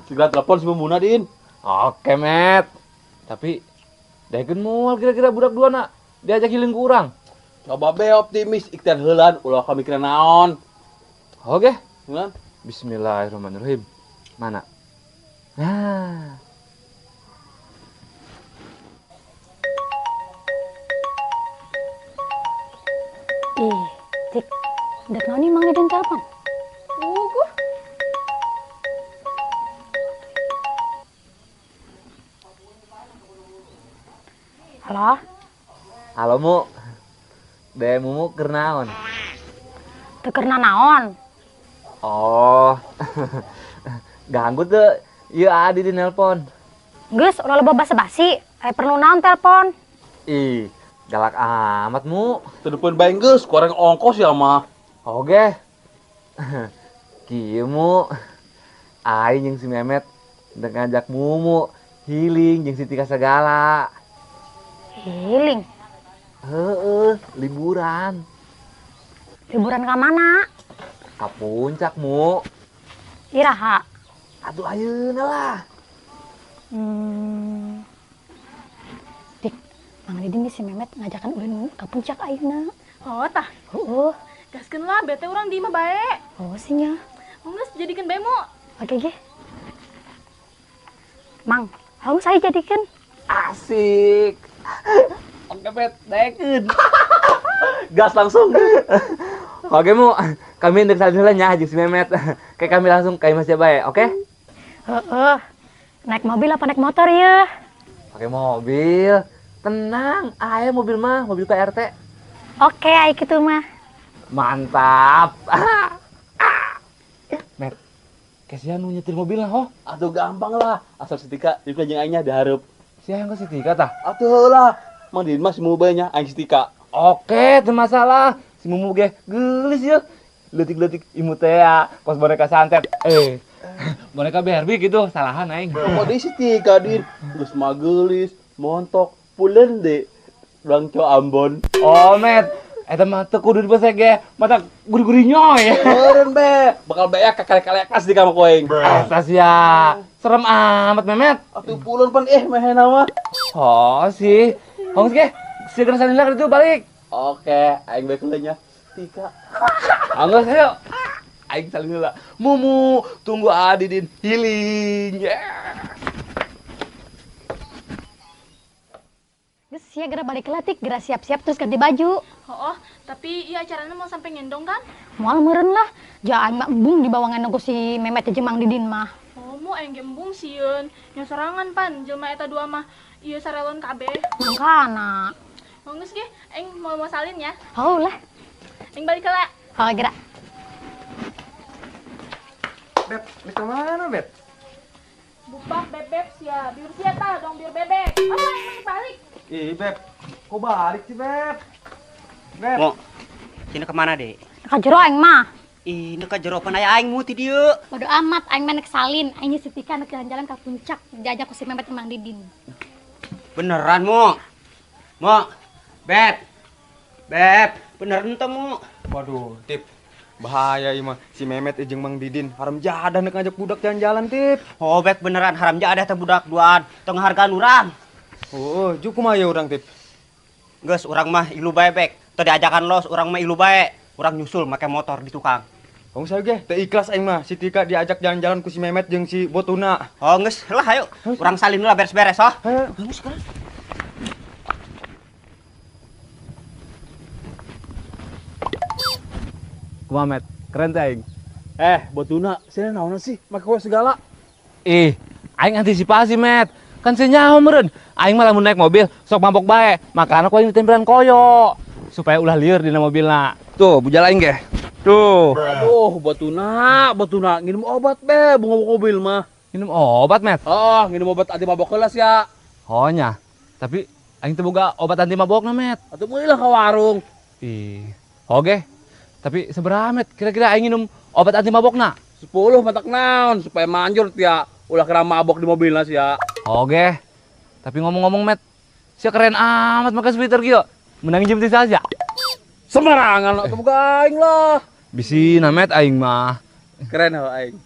Segera telepon si Muna, Din. Oke, Met. Tapi daekeun moal kira-kira budak dua nak diajak healing ku urang. Coba be optimis, ikhtiar heulan, ulah ka mikiran naon. Oke. Heulan. Bismillahirrahmanirrahim. Mana? Nah. Cik, dek noni mang Deden telepon. Halo? Halo, Mu. Mumu keur naon? Teu keur naon? Oh. Ganggu tuh. Ieu Adi di nelpon. Geus, ulah loba basa-basi. Perlu naon telepon? Ih, galak amat, Mu. Telepon bae geus, kurang ongkos ya mah. Oke. Kieu, Mu. Aing jeung si Memet udah ngajak Mumu healing jeung si Tika segala. Healing. Heeh, liburan. Liburan ke mana? Ka puncak, Mu. Iraha. Aduh ayeuna lah. Dik, Mang Deden si Memet ngajakan ulin ke puncak ayeuna. Oh tah, Heuh. gaskeun lah bete urang di imah bae. Oh nya. Geus jadikeun bae mo. Oke ge. Mang, haus saya jadikan. Asik. Oke, Bet, daekeun. Gas langsung. Oke, Mu. Kami ndek salila nya jeung si Memet. Kayak kami langsung ka imah sia bae, oke? Heeh. Naik mobil apa naik motor ya? Pakai mobil. Tenang, aya mobil mah, mobil PRT. Oke, ayo gitu mah. Mantap. Met, kasihan nu nyetir mobil lah, ho. Atuh gampang lah, asal setika di jeung aingnya dihareup. Siapa yang ke Tika tah? Atuh heula, Mang Deden mah si Mumu bae nya aing setika. Oke, teu masalah. Si Mumu ge geulis ya. Leutik-leutik imut teh ya, kos boneka santet. Boneka Barbie gitu, salahan aing. Kok deui si Tika, Din? Geus mah geulis, montok, puleun de. Urang co Ambon. Oh, Met. Eta mah teu kudu dibesek ge, mata guri-guri nyoy. Eureun be, bakal beak kakalek-kalekas di kamar koeng. Asa sia. Serem amat, Memet. Atuh puleun pan mehena mah. Oh, sih. Hongis ge, segera salila ka ditu balik. Oke, aing bae heula nya. Tika. Anggus ayo. Aing saling heula. Mumu, tunggu Adi Din healing. Geus sia geura balik letik, geura siap-siap terus ganti baju. Oh, tapi iya acaranya mau sampai ngendong kan? Moal meureun lah. Ja aing mah embung dibawa nganong ku si Memet jeung Mang Deden mah. Oh, mau aing gembung sieun. Nya sorangan pan jelema eta dua mah ieu sarelon kabeh. Mangkana. Oh, geus ge, aing mau salin ya. Hau lah. Aing balik heula. Hau geura. Bet, ini kemana, Bet? Bubak bebek sia, biur sia tah dong biur bebek. Oh, aing balik. Ih, Beb. Kok balik sih, Beb? Beb. Mo, cina kemana deh? Ka jero aing mah. Ih, nu ka jero pan aya aing mu ti dieu. Bodo amat aing mah nek salin, aing si Tika nek jalan-jalan ka puncak diajak ku si Memet jeung Mang Deden. Beneran, Mo? Mo, Beb. Beb, beneran teh, Mo? Waduh, Tip. Bahaya ieu mah. Si Memet jeung Mang Deden haram jadah nek ngajak budak jalan-jalan, Tip. Oh, Beb beneran haram jadah teh budak duaan. Teu ngahargaan urang. Oh, juk kumaha ya urang, Tip? Geus urang mah ilu bae, Bek. Teu diajakan los, urang mah ilu bae. Urang nyusul make motor di tukang. Kong saya ge teu ikhlas aing mah si Tika diajak jalan-jalan ku si Memet jeung si Botuna. Oh, geus, lah ayo. Urang salin heula beres-beres, oh. Hayo. Geus kan. Kumaha, Met? Keren teh aing. Botuna, sini naon sih? Make kowe segala. Ih, aing antisipasi, Met. Kan senyaho meureun. Aing mah lamun naik mobil sok mabok bae. Makana ku aing ditempelan koyo supaya ulah lieur dina mobilna. Tuh, bujal aing ge. Tuh. Aduh, Botuna, nginum obat be, bunga mobil mah. Minum obat, Met. Oh, nginum obat anti mabok heula sia. Oh nya. Tapi aing teu boga obat anti mabokna, Met. Atuh meuli lah ka warung. Ih. Oke. Tapi sabaraha, Met? Kira-kira aing nginum obat anti mabokna? 10 matak naon supaya manjur tia. Ulah kena mabok di mobilna sia. Oke. Tapi ngomong-ngomong, Met, sia keren amat make sweater kieu. Menang jam ti saja. Sembarangan atuh boga aing lah. Bisi na, Met, aing mah. Keren heuh aing.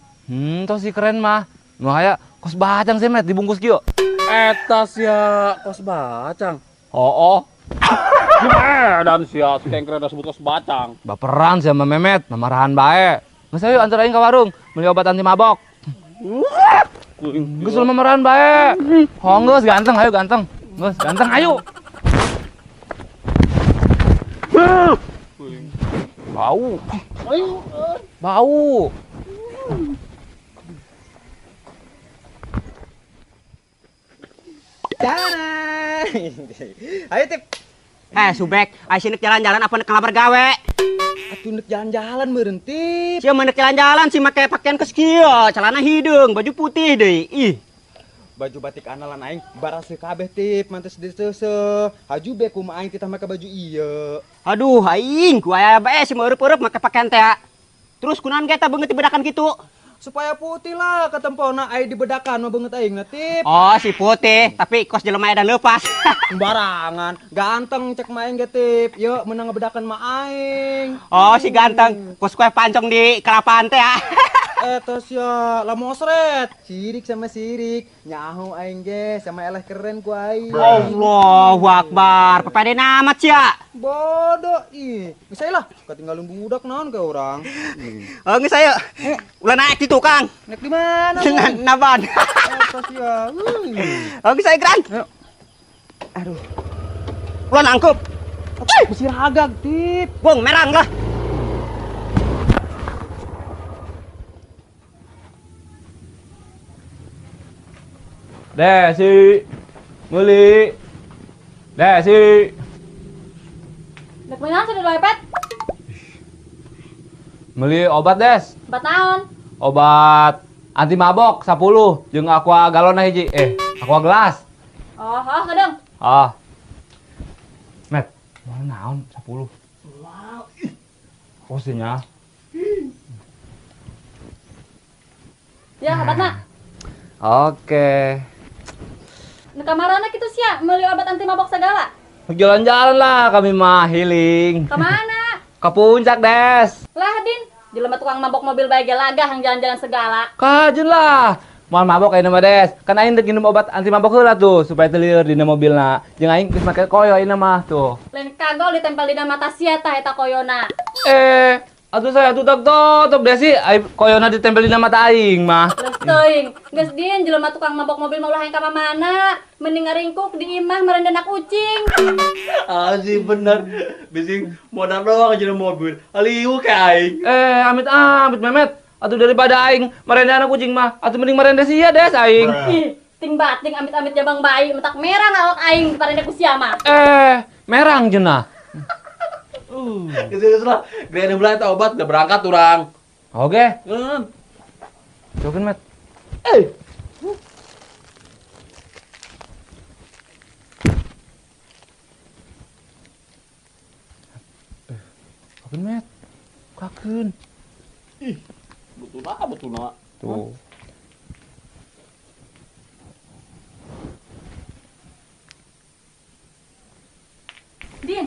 Toh si keren mah. Nu aya kos bacang sih met dibungkus kieu. Etas ya kos bacang. Oh, Dan sia kengkren disebut kos bacang. baperan sih sama Memet, namarahan bae. Geus ayo antar aing ka warung, beli obat anti mabok. Geus lu mamarahan bae. Geus ganteng, ayo ganteng. Geus ganteng, ayo. Bau. Bau. Ayo tip. Subek, ayo sini jalan-jalan apa nek ngelamar gawe? Atuh nek jalan-jalan meureun tip. Sia menek jalan-jalan sih make pakaian keus kieu, celana hidung, baju putih deui. Ih, Baju batik analan aing barase kabeh tip, mantes diseuse. Haju be kumaha aing titah make baju ieu. aduh aing ku aya bae sih meureub-eureub make pakaian teh. Terus kunaon ge teh beungeut dibedakan kitu? Supaya putih lah ketempona ai dibedakan mah beungeut aing na tip. Oh, si putih, tapi kos jelema edan leupas. Sembarangan, ganteng cek mah aing ge tip. Yeuh meunang ngebedakan mah aing. Oh, si ganteng, kos kue pancong di kelapaan teh ya. Eta sia lah mosret. Sirik sama sirik. Nyaho aing ge sama eleh keren ku aing. Allahu Akbar, pepede amat sia. Bodoh ih. Geus lah, ketinggalan budak naon ke orang. Oh, geus ayo. Ulah naik di tukang. Nek di mana? Naban. Eta sia. Oh, geus ayo Gran. Aduh, Ulah nangkep. mesti ragag tip. Bung merang lah. Desi. Meuli. Desi. Dek meunang sudah lepet. Meuli obat, Des. Obat naon? Obat anti mabok 10 jeung aqua galon hiji. Aqua gelas. Oh, kadang. Ah. Met, mau naon 10. Wow. Posnya. Ya, obatna. Oke. Nu kamarana kitu sia, meuli obat anti mabok segala. Jalan-jalan lah kami mah healing. Ka mana? Ke puncak, Des. Lah, Din. Jelema tukang mabok mobil bae ge lagah yang jalan-jalan segala. Kajen lah. Moal mabok ayeuna mah, Des. Kan aing teh nginum obat anti mabok heula tuh supaya teu lieur dina mobilna. Jeung aing geus make koyo ayeuna mah tuh. Lain kagol ditempel dina mata sia tah eta koyona. Atuh saya tutup Desi, koyona ditempel dina mata aing mah. Terus teuing, geus Din jelema tukang mabok mobil mah ulah hayang ka mana? Mending ngaringkuk di imah merendana kucing. Sih bener. Bising modal doang aja mobil. Aliu ke aing. Amit Memet. Atuh daripada aing merendana kucing mah, atuh mending merenda sia Des aing. Ih, ting bating amit-amit jabang bayi, mentak merah ngawak aing parenda ku sia mah. Merang cenah. Geus lah. Gede bulan eta obat udah berangkat urang. Oke. Heeh. Cokeun Met. Cokeun Met. Kakeun. Betulna. Tuh. Din,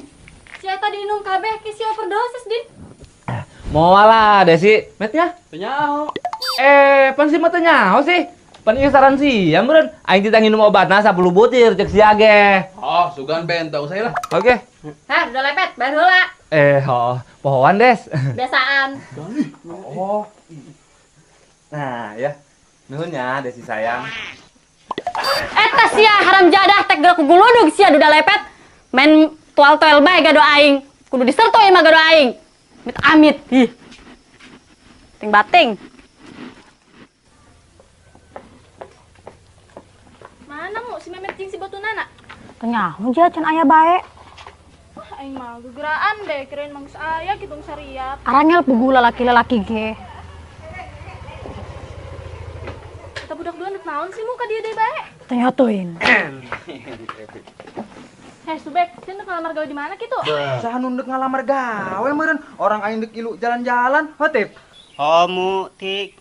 si eta diinum kabeh ki si overdosis, Din. Moal lah Desi. Met ya. Teu nyaho. Pan si mah teu nyaho sih. Pan ieu saran sih, ya meureun aing teh nginum obatna 10 butir cek sia ge. Oh, sugan ben tau saya lah. Oke. Hah, udah lepet, bayar heula. Pohoan Des. Biasaan. Oh. Nah, ya. Nuhun ya Desi sayang. Eta sia haram jadah tek gerak guludug sia udah lepet. Main tual-tual bae gado aing. Kudu diserto ieu mah gado aing. Amit. Ih. Ting bating. Mana mu si Memet jeung si Batunana? Tenyaho ja can aya bae. Wah, aing mah gegeraan deh, kirain mangsa aya kitu sariap. Arangel pugu lalaki-lalaki ge. Kita budak dua neuk naon sih mu ka dieu deui bae? Tanyatoin. Subek, cenah ngelamar gawe di mana kitu? Saha nu deuk ngalamar gawe meureun? Orang aing deuk ilu jalan-jalan, hotip. Homu tik.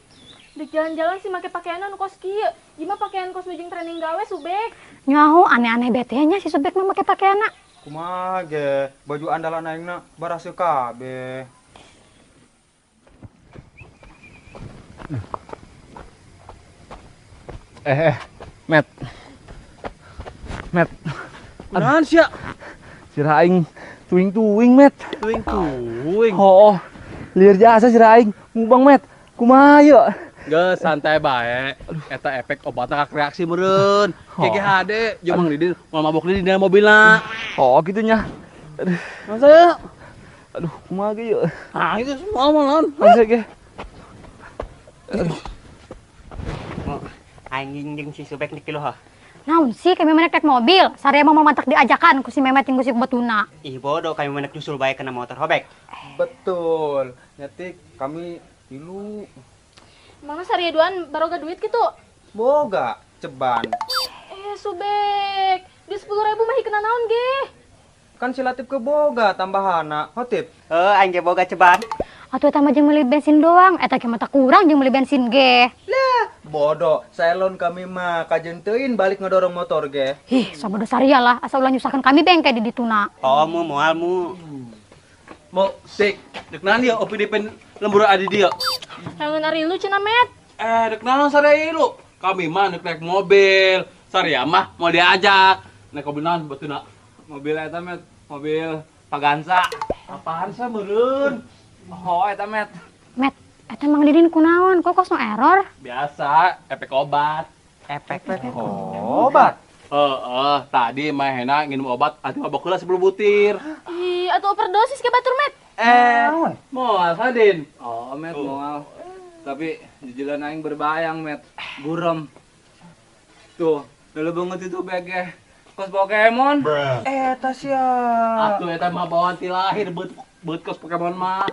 Dek jalan-jalan sih make pakaian anu kos kieu. Gimana pakaian kos nujung training gawe Subek? Nyaho aneh-aneh betenya si Subek mah make pakaianna. Kumaha ge, baju andalan aingna barase kabeh. Met. Met. Naon sia? Sira aing tuing-tuing, Met. Tuing-tuing. Oh, liar jasa sira aing. Mubang, Met. Kumaha yeuh? Geus santai bae. Eta efek obatna kak reaksi meureun. GGHD jeung Mang Didin moal mabok di dina mobilna. Oh, gitunya. Masa ya? Aduh, kumaha ge yeuh? Ah, itu semua malan. Masa ge? Aing jeung si Subek nih kilu ha. Naon sih kami menek tek mobil, sarea mau mantak diajakan ku si Memet jeung ku si Betuna. Ih bodoh kami menek nyusul bae kena motor hobek. Betul. Nyetik kami dulu Mana sariaduan baroga duit gitu? boga ceban. Subek, di 10.000 mah kena naon ge? Kan si Latif ke boga tambahana. Hotip. Aing ge boga ceban. Atuh eta mah jeung meuli bensin doang, eta ge mah tak kurang jeung meuli bensin ge. Bodoh, salon kami mah kajen teuin balik ngedorong motor ge. Ih, sabodo saria lah, asa ulah nyusahkeun kami bengke di dituna. Oh mu moal mu. Mau tik, dek naon dia opi depen lembur adi dia. Yang ari lu cenah Met. Dek naon sare lu? Kami mah naik mobil. Sarea mah mau diajak. Naik mobil naon betuna? Mobil eta, Met. Mobil Pagansa. Apaan sih meureun? Oh, eta, Met. Met, eta Mang Didin kunaon? Kok kosong error? Biasa, efek obat. Efek. Obat. Tadi mah hena nginum obat ati mabok heula 10 butir. Ih, atuh overdosis ke batur Met. Moal Sadin. Oh, Met, moal. Tapi jijilan aing berbayang, Met. Burem. Tuh, dulu banget itu bege. Kos Pokemon. Eta sia. Atuh eta mah bawaan ti lahir beut kos Pokemon mah.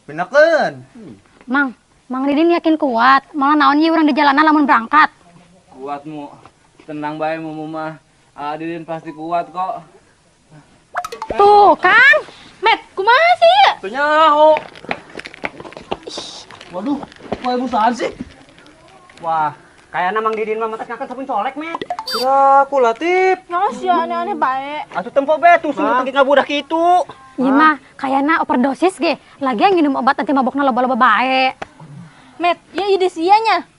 Benekeun. Mang Didin yakin kuat, malah naon ye urang di jalanan lamun berangkat. Kuatmu. Tenang bae mumu mah. Adin pasti kuat kok. Tuh kan? Met, kumaha sih? Tuh nyaho. Waduh, kok busaan sih? Wah, kayakna Mang Didin mah matak ngakeun sapin colek, Met. Kira ku Latif. Naon sih aneh-aneh bae. Atuh tempo be tusuk teu ngabudak kitu. Ieu mah kayana overdosis ge. Lagian nginum obat anti mabokna loba-loba bae. Met, ya ide sianya.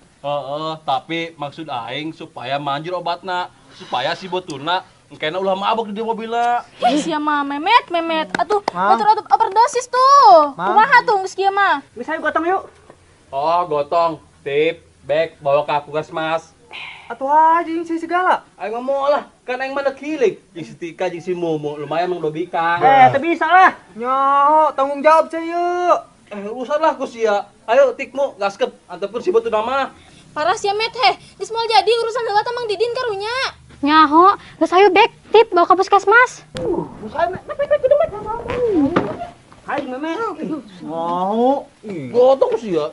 Tapi maksud aing supaya manjur obatna, supaya si botuna engkena ulah mabok di mobilna. Ih, sia mah Memet. Atuh, batur overdosis tuh. Kumaha tuh geus kieu mah? Misalnya gotong yuk. Oh, gotong, tip, bag, bawa ke puskesmas. Atuh aja yang si segala. Aing mah moal lah, kan aing mana kilik. Jeung si Tika jeung si Momo lumayan mangdobika. Teu bisa lah. Nyaho, tanggung jawab saya. Urusan lah ku sia. Ayo tikmu gaskeun antepkeun si botuna mah. Parah sia Met heh. Geus moal jadi urusan heula teh Mang Didin karunya. Nyaho, geus hayu bek tip bawa ka puskesmas. Hai Memet. Mau. Gotong sia.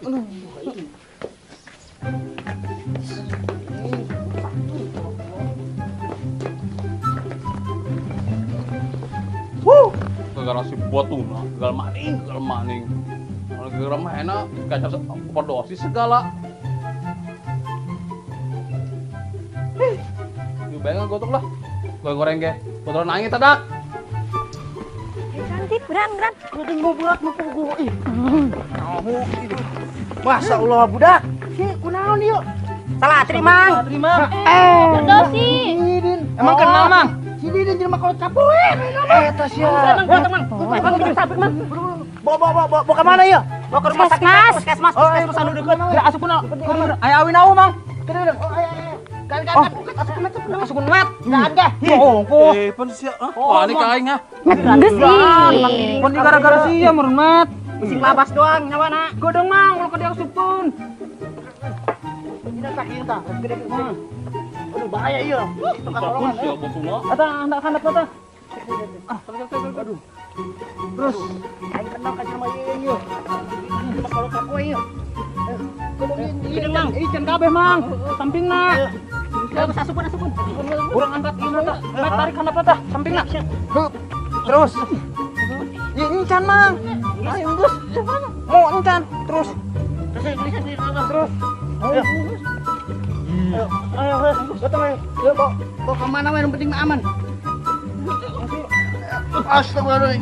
Gara-gara si botuna, gagal maning. Gara-gara mah enak, kacar overdosis segala. Yuk bayang gotong lah. Goreng ge. Botol nangis tadak. Cantik, beran. Udah ngobrol mau pugu. Masya Allah budak. Si kunaon yuk. Salah terima. Overdosis. Emang kenal, Mang? Si Didin jelema kalau capoe. Eta sia. Bawa ke mana ya? Bawa ke rumah sakit puskesmas anu deukeut. Ya asup kuna. Aya awin awu, Mang. Masukun Met. Pan sia. Wah, ini kaing ah. Geus ih. Pon gara-gara sia meureun, Mat. Bisi labas doang nyawana. Godong, Mang, ulah ka diasupkeun. Aduh bahaya ieu. Takut sia botuna. Eta hendak handap eta. Aduh. Terus aing kenal ka jelema ieu. Jelema kalau capoe ieu. Ican kabeh, Mang. Sampingna. Asupun. Urang angkat ieu eta. Met tarik handap eta, sampingna. Terus. Ieu encan, Mang. Ayo, geus. Mau encan, terus. Terus. Ayo, gotong ayo. Yuk, bawa kemana we yang penting mah aman. Astagfirullah.